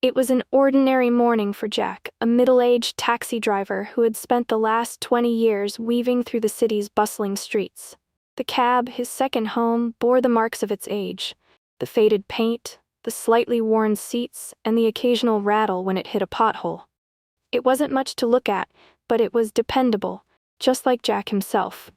It was an ordinary morning for Jack, a middle-aged taxi driver who had spent the last 20 years weaving through the city's bustling streets. The cab, his second home, bore the marks of its age: the faded paint, the slightly worn seats, and the occasional rattle when it hit a pothole. It wasn't much to look at, but it was dependable, just like Jack himself.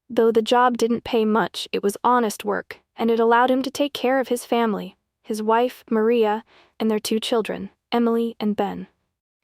Though the job didn't pay much, it was honest work, and it allowed him to take care of his family, his wife, Maria, and their 2 children, Emily and Ben.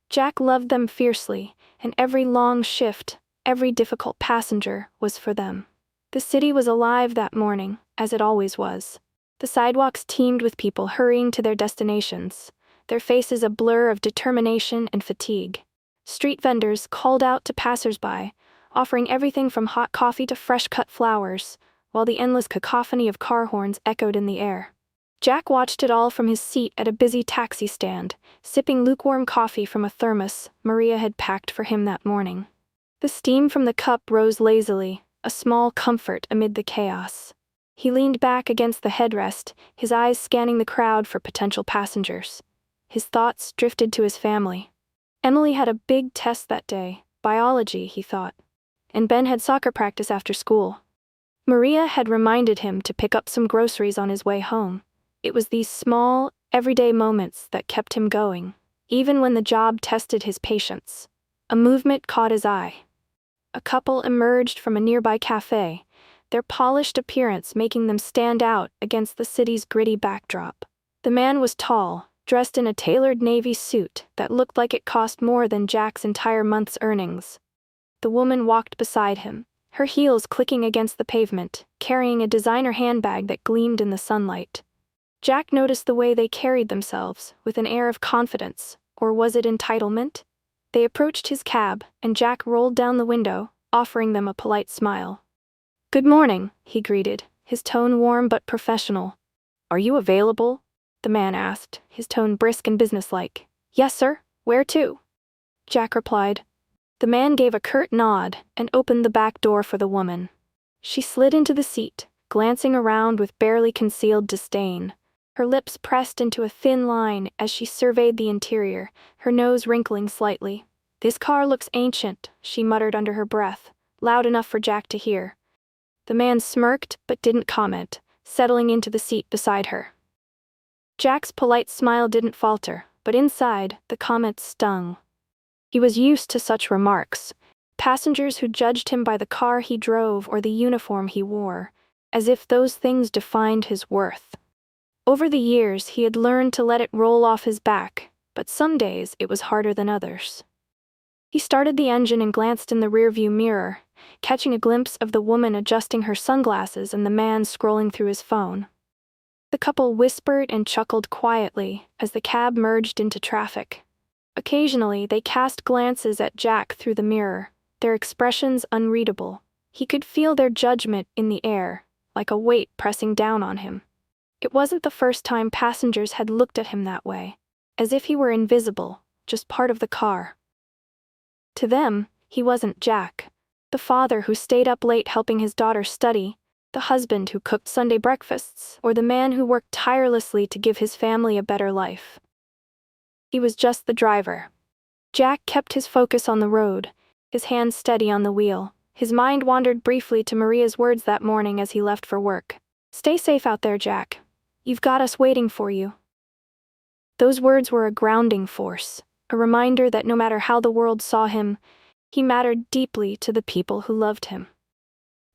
Jack loved them fiercely, and every long shift, every difficult passenger, was for them. The city was alive that morning, as it always was. The sidewalks teemed with people hurrying to their destinations, their faces a blur of determination and fatigue. Street vendors called out to passers-by, offering everything from hot coffee to fresh-cut flowers, while the endless cacophony of car horns echoed in the air. Jack watched it all from his seat at a busy taxi stand, sipping lukewarm coffee from a thermos Maria had packed for him that morning. The steam from the cup rose lazily, a small comfort amid the chaos. He leaned back against the headrest, his eyes scanning the crowd for potential passengers. His thoughts drifted to his family. Emily had a big test that day, biology, he thought, and Ben had soccer practice after school. Maria had reminded him to pick up some groceries on his way home. It was these small, everyday moments that kept him going, even when the job tested his patience. A movement caught his eye. A couple emerged from a nearby cafe, their polished appearance making them stand out against the city's gritty backdrop. The man was tall, dressed in a tailored navy suit that looked like it cost more than Jack's entire month's earnings. The woman walked beside him, her heels clicking against the pavement, carrying a designer handbag that gleamed in the sunlight. Jack noticed the way they carried themselves, with an air of confidence, or was it entitlement? They approached his cab, and Jack rolled down the window, offering them a polite smile. "Good morning," he greeted, his tone warm but professional. "Are you available?" the man asked, his tone brisk and businesslike. "Yes, sir. Where to?" Jack replied. The man gave a curt nod and opened the back door for the woman. She slid into the seat, glancing around with barely concealed disdain. Her lips pressed into a thin line as she surveyed the interior, her nose wrinkling slightly. "This car looks ancient," she muttered under her breath, loud enough for Jack to hear. The man smirked but didn't comment, settling into the seat beside her. Jack's polite smile didn't falter, but inside, the comment stung. He was used to such remarks, passengers who judged him by the car he drove or the uniform he wore, as if those things defined his worth. Over the years, he had learned to let it roll off his back, but some days it was harder than others. He started the engine and glanced in the rearview mirror, catching a glimpse of the woman adjusting her sunglasses and the man scrolling through his phone. The couple whispered and chuckled quietly as the cab merged into traffic. Occasionally, they cast glances at Jack through the mirror, their expressions unreadable. He could feel their judgment in the air, like a weight pressing down on him. It wasn't the first time passengers had looked at him that way, as if he were invisible, just part of the car. To them, he wasn't Jack, the father who stayed up late helping his daughter study, the husband who cooked Sunday breakfasts, or the man who worked tirelessly to give his family a better life. He was just the driver. Jack kept his focus on the road, his hands steady on the wheel. His mind wandered briefly to Maria's words that morning as he left for work. "Stay safe out there, Jack. You've got us waiting for you." Those words were a grounding force, a reminder that no matter how the world saw him, he mattered deeply to the people who loved him.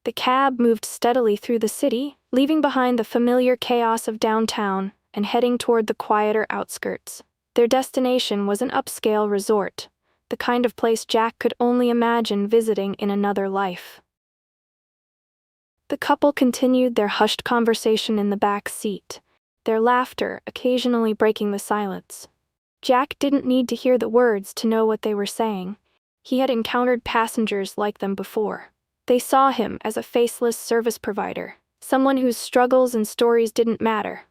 The cab moved steadily through the city, leaving behind the familiar chaos of downtown and heading toward the quieter outskirts. Their destination was an upscale resort, the kind of place Jack could only imagine visiting in another life. The couple continued their hushed conversation in the back seat, their laughter occasionally breaking the silence. Jack didn't need to hear the words to know what they were saying. He had encountered passengers like them before. They saw him as a faceless service provider, someone whose struggles and stories didn't matter.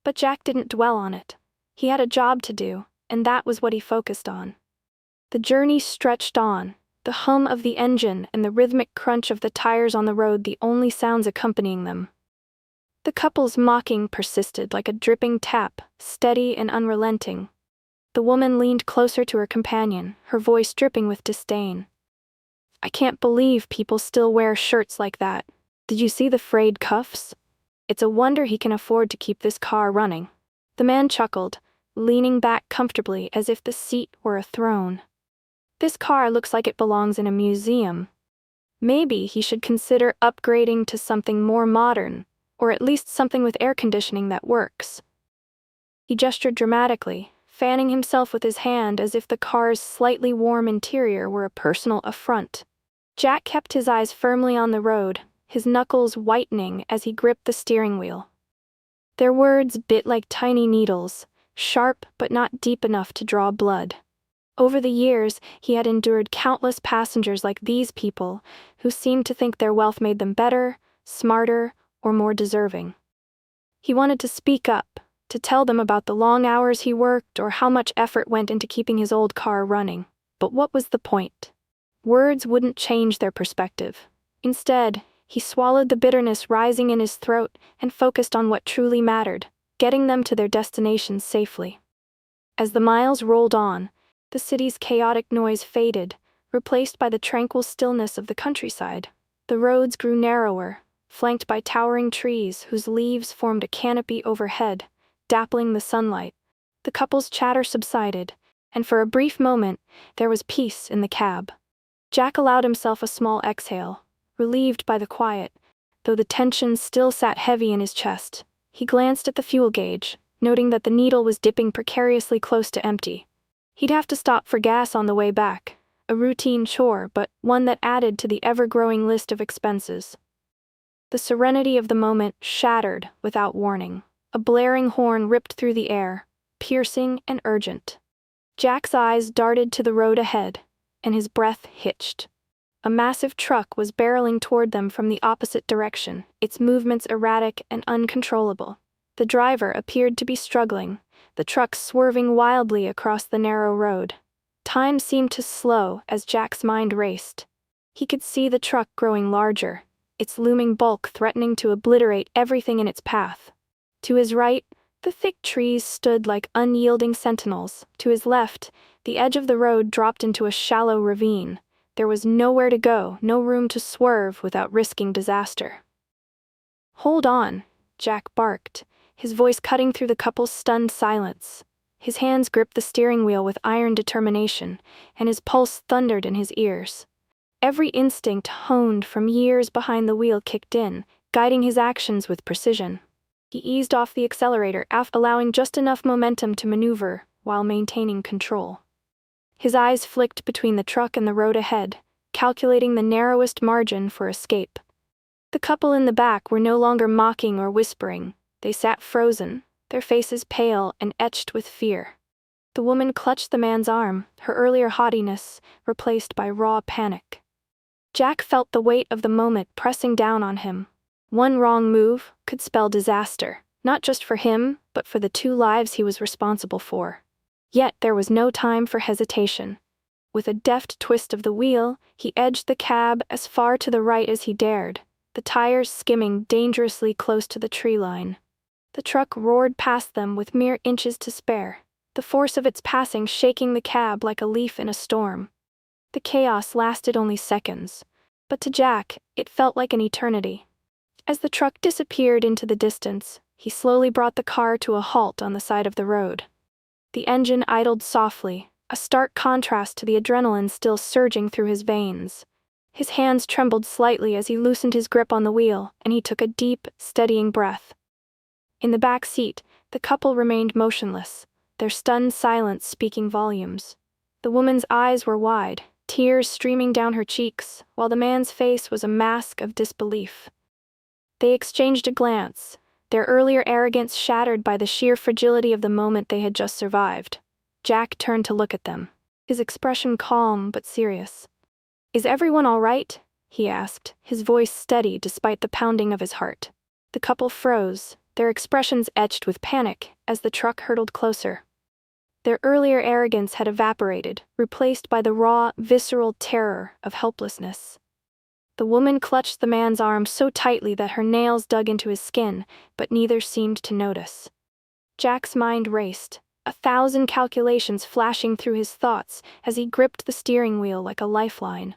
But Jack didn't dwell on it. He had a job to do, and that was what he focused on. The journey stretched on, the hum of the engine and the rhythmic crunch of the tires on the road the only sounds accompanying them. The couple's mocking persisted like a dripping tap, steady and unrelenting. The woman leaned closer to her companion, her voice dripping with disdain. "I can't believe people still wear shirts like that. Did you see the frayed cuffs? It's a wonder he can afford to keep this car running." The man chuckled, leaning back comfortably as if the seat were a throne. "This car looks like it belongs in a museum. Maybe he should consider upgrading to something more modern, or at least something with air conditioning that works." He gestured dramatically, fanning himself with his hand as if the car's slightly warm interior were a personal affront. Jack kept his eyes firmly on the road, his knuckles whitening as he gripped the steering wheel. Their words bit like tiny needles, sharp but not deep enough to draw blood. Over the years, he had endured countless passengers like these people, who seemed to think their wealth made them better, smarter, or more deserving. He wanted to speak up, to tell them about the long hours he worked or how much effort went into keeping his old car running. But what was the point? Words wouldn't change their perspective. Instead, he swallowed the bitterness rising in his throat and focused on what truly mattered, getting them to their destinations safely. As the miles rolled on, the city's chaotic noise faded, replaced by the tranquil stillness of the countryside. The roads grew narrower, flanked by towering trees whose leaves formed a canopy overhead, dappling the sunlight. The couple's chatter subsided, and for a brief moment, there was peace in the cab. Jack allowed himself a small exhale, relieved by the quiet, though the tension still sat heavy in his chest. He glanced at the fuel gauge, noting that the needle was dipping precariously close to empty. He'd have to stop for gas on the way back, a routine chore, but one that added to the ever-growing list of expenses. The serenity of the moment shattered without warning. A blaring horn ripped through the air, piercing and urgent. Jack's eyes darted to the road ahead, and his breath hitched. A massive truck was barreling toward them from the opposite direction, its movements erratic and uncontrollable. The driver appeared to be struggling, the truck swerving wildly across the narrow road. Time seemed to slow as Jack's mind raced. He could see the truck growing larger, its looming bulk threatening to obliterate everything in its path. To his right, the thick trees stood like unyielding sentinels. To his left, the edge of the road dropped into a shallow ravine. There was nowhere to go, no room to swerve without risking disaster. "Hold on," Jack barked, his voice cutting through the couple's stunned silence. His hands gripped the steering wheel with iron determination, and his pulse thundered in his ears. Every instinct honed from years behind the wheel kicked in, guiding his actions with precision. He eased off the accelerator, allowing just enough momentum to maneuver while maintaining control. His eyes flicked between the truck and the road ahead, calculating the narrowest margin for escape. The couple in the back were no longer mocking or whispering. They sat frozen, their faces pale and etched with fear. The woman clutched the man's arm, her earlier haughtiness replaced by raw panic. Jack felt the weight of the moment pressing down on him. One wrong move could spell disaster, not just for him, but for the 2 lives he was responsible for. Yet there was no time for hesitation. With a deft twist of the wheel, he edged the cab as far to the right as he dared, the tires skimming dangerously close to the tree line. The truck roared past them with mere inches to spare, the force of its passing shaking the cab like a leaf in a storm. The chaos lasted only seconds, but to Jack, it felt like an eternity. As the truck disappeared into the distance, he slowly brought the car to a halt on the side of the road. The engine idled softly, a stark contrast to the adrenaline still surging through his veins. His hands trembled slightly as he loosened his grip on the wheel, and he took a deep, steadying breath. In the back seat, the couple remained motionless, their stunned silence speaking volumes. The woman's eyes were wide, tears streaming down her cheeks, while the man's face was a mask of disbelief. They exchanged a glance, their earlier arrogance shattered by the sheer fragility of the moment they had just survived. Jack turned to look at them, his expression calm but serious. "Is everyone all right?" he asked, his voice steady despite the pounding of his heart. The couple froze, their expressions etched with panic as the truck hurtled closer. Their earlier arrogance had evaporated, replaced by the raw, visceral terror of helplessness. The woman clutched the man's arm so tightly that her nails dug into his skin, but neither seemed to notice. Jack's mind raced, 1,000 calculations flashing through his thoughts as he gripped the steering wheel like a lifeline.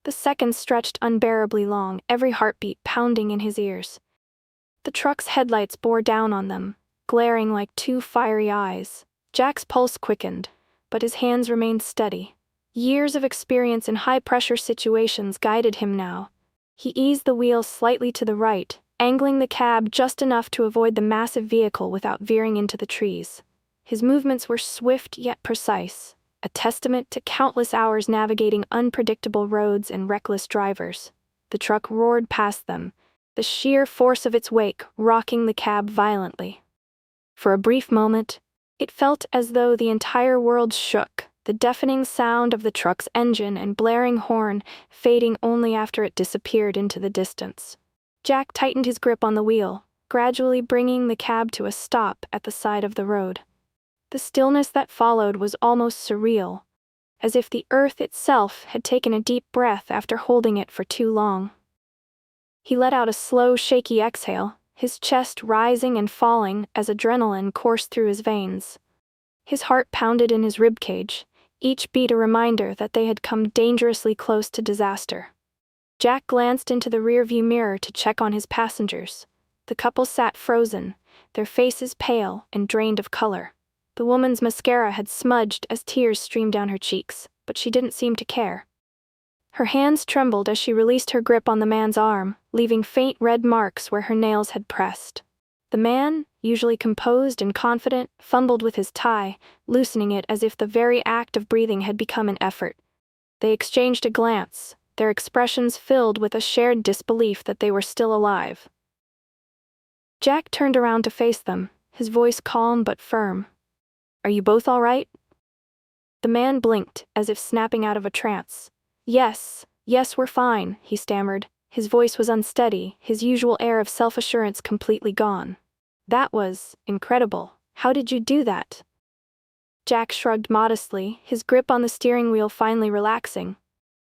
The seconds stretched unbearably long, every heartbeat pounding in his ears. The truck's headlights bore down on them, glaring like two fiery eyes. Jack's pulse quickened, but his hands remained steady. Years of experience in high-pressure situations guided him now. He eased the wheel slightly to the right, angling the cab just enough to avoid the massive vehicle without veering into the trees. His movements were swift yet precise, a testament to countless hours navigating unpredictable roads and reckless drivers. The truck roared past them, the sheer force of its wake rocking the cab violently. For a brief moment, it felt as though the entire world shook, the deafening sound of the truck's engine and blaring horn fading only after it disappeared into the distance. Jack tightened his grip on the wheel, gradually bringing the cab to a stop at the side of the road. The stillness that followed was almost surreal, as if the earth itself had taken a deep breath after holding it for too long. He let out a slow, shaky exhale, his chest rising and falling as adrenaline coursed through his veins. His heart pounded in his ribcage, each beat a reminder that they had come dangerously close to disaster. Jack glanced into the rearview mirror to check on his passengers. The couple sat frozen, their faces pale and drained of color. The woman's mascara had smudged as tears streamed down her cheeks, but she didn't seem to care. Her hands trembled as she released her grip on the man's arm, leaving faint red marks where her nails had pressed. The man, usually composed and confident, fumbled with his tie, loosening it as if the very act of breathing had become an effort. They exchanged a glance, their expressions filled with a shared disbelief that they were still alive. Jack turned around to face them, his voice calm but firm. "Are you both all right?" The man blinked, as if snapping out of a trance. Yes, we're fine," he stammered. His voice was unsteady, his usual air of self-assurance completely gone. "That was incredible. How did you do that?" Jack shrugged modestly, his grip on the steering wheel finally relaxing.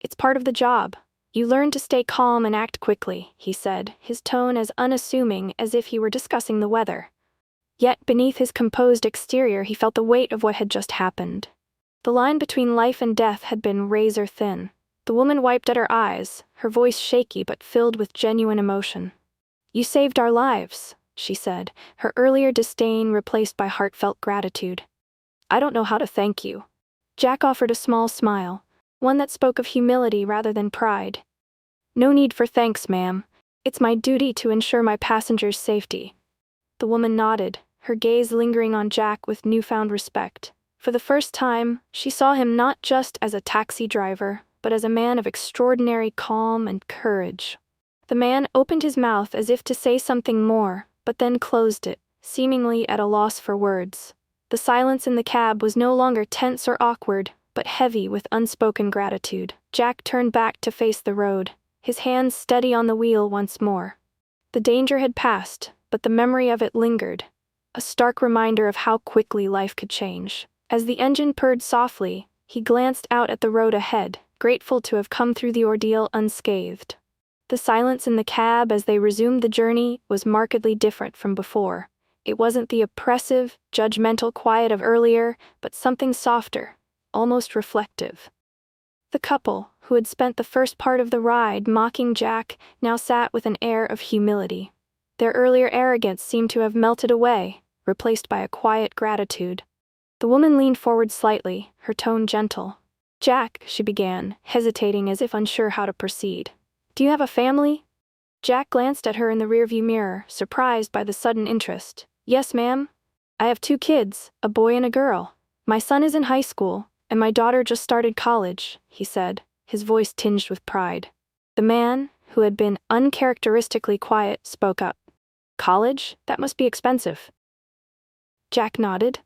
"It's part of the job. You learn to stay calm and act quickly," he said, his tone as unassuming as if he were discussing the weather. Yet beneath his composed exterior he felt the weight of what had just happened. The line between life and death had been razor thin. The woman wiped at her eyes, her voice shaky but filled with genuine emotion. "You saved our lives," she said, her earlier disdain replaced by heartfelt gratitude. "I don't know how to thank you." Jack offered a small smile, one that spoke of humility rather than pride. "No need for thanks, ma'am. It's my duty to ensure my passengers' safety." The woman nodded, her gaze lingering on Jack with newfound respect. For the first time, she saw him not just as a taxi driver, but as a man of extraordinary calm and courage. The man opened his mouth as if to say something more, but then closed it, seemingly at a loss for words. The silence in the cab was no longer tense or awkward, but heavy with unspoken gratitude. Jack turned back to face the road, his hands steady on the wheel once more. The danger had passed, but the memory of it lingered, a stark reminder of how quickly life could change. As the engine purred softly, he glanced out at the road ahead, grateful to have come through the ordeal unscathed. The silence in the cab as they resumed the journey was markedly different from before. It wasn't the oppressive, judgmental quiet of earlier, but something softer, almost reflective. The couple, who had spent the first part of the ride mocking Jack, now sat with an air of humility. Their earlier arrogance seemed to have melted away, replaced by a quiet gratitude. The woman leaned forward slightly, her tone gentle. "Jack," she began, hesitating as if unsure how to proceed. "Do you have a family?" Jack glanced at her in the rearview mirror, surprised by the sudden interest. "Yes, ma'am. I have 2 kids, a boy and a girl. My son is in high school, and my daughter just started college," he said, his voice tinged with pride. The man, who had been uncharacteristically quiet, spoke up. "College? That must be expensive." Jack nodded.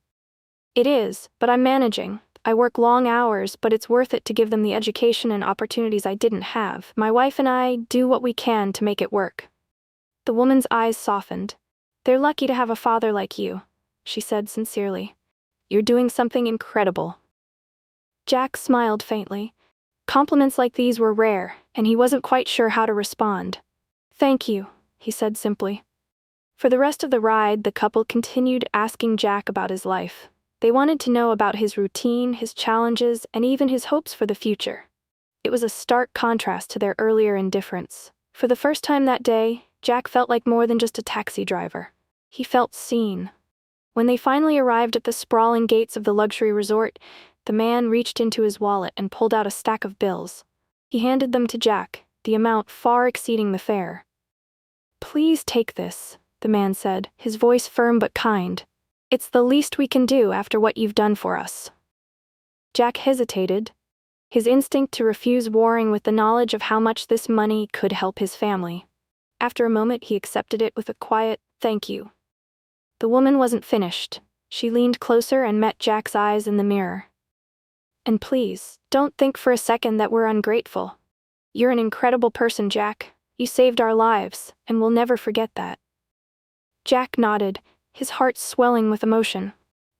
"It is, but I'm managing. I work long hours, but it's worth it to give them the education and opportunities I didn't have. My wife and I do what we can to make it work." The woman's eyes softened. "They're lucky to have a father like you," she said sincerely. "You're doing something incredible." Jack smiled faintly. Compliments like these were rare, and he wasn't quite sure how to respond. "Thank you," he said simply. For the rest of the ride, the couple continued asking Jack about his life. They wanted to know about his routine, his challenges, and even his hopes for the future. It was a stark contrast to their earlier indifference. For the first time that day, Jack felt like more than just a taxi driver. He felt seen. When they finally arrived at the sprawling gates of the luxury resort, the man reached into his wallet and pulled out a stack of bills. He handed them to Jack, the amount far exceeding the fare. "Please take this," the man said, his voice firm but kind. "It's the least we can do after what you've done for us." Jack hesitated, his instinct to refuse warring with the knowledge of how much this money could help his family. After a moment, he accepted it with a quiet, "Thank you." The woman wasn't finished. She leaned closer and met Jack's eyes in the mirror. "And please, don't think for a second that we're ungrateful. You're an incredible person, Jack. You saved our lives, and we'll never forget that." Jack nodded, his heart swelling with emotion.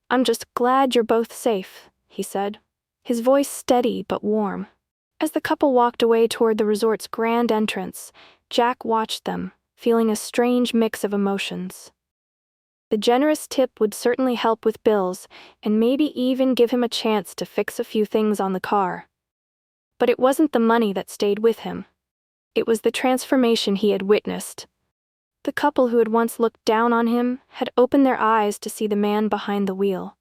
"I'm just glad you're both safe," he said, his voice steady but warm. As the couple walked away toward the resort's grand entrance, Jack watched them, feeling a strange mix of emotions. The generous tip would certainly help with bills, and maybe even give him a chance to fix a few things on the car. But it wasn't the money that stayed with him. It was the transformation he had witnessed. The couple who had once looked down on him had opened their eyes to see the man behind the wheel.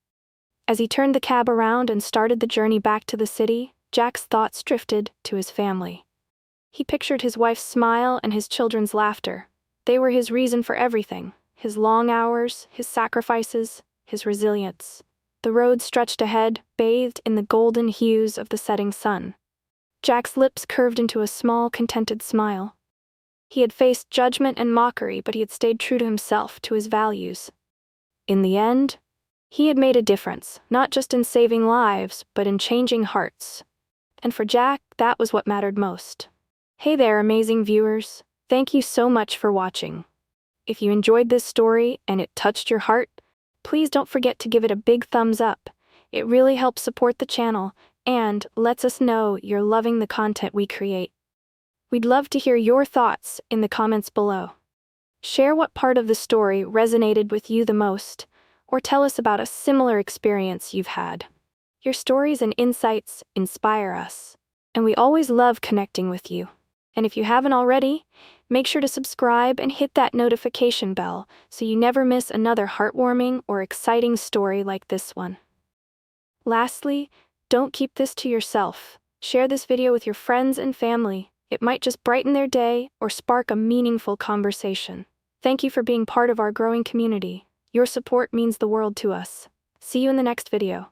As he turned the cab around and started the journey back to the city, Jack's thoughts drifted to his family. He pictured his wife's smile and his children's laughter. They were his reason for everything. His long hours, his sacrifices, his resilience. The road stretched ahead, bathed in the golden hues of the setting sun. Jack's lips curved into a small, contented smile. He had faced judgment and mockery, but he had stayed true to himself, to his values. In the end, he had made a difference, not just in saving lives, but in changing hearts. And for Jack, that was what mattered most. Hey there, amazing viewers. Thank you so much for watching. If you enjoyed this story and it touched your heart, please don't forget to give it a big thumbs up. It really helps support the channel and lets us know you're loving the content we create. We'd love to hear your thoughts in the comments below. Share what part of the story resonated with you the most, or tell us about a similar experience you've had. Your stories and insights inspire us, and we always love connecting with you. And if you haven't already, make sure to subscribe and hit that notification bell so you never miss another heartwarming or exciting story like this one. Lastly, don't keep this to yourself. Share this video with your friends and family. It might just brighten their day or spark a meaningful conversation. Thank you for being part of our growing community. Your support means the world to us. See you in the next video.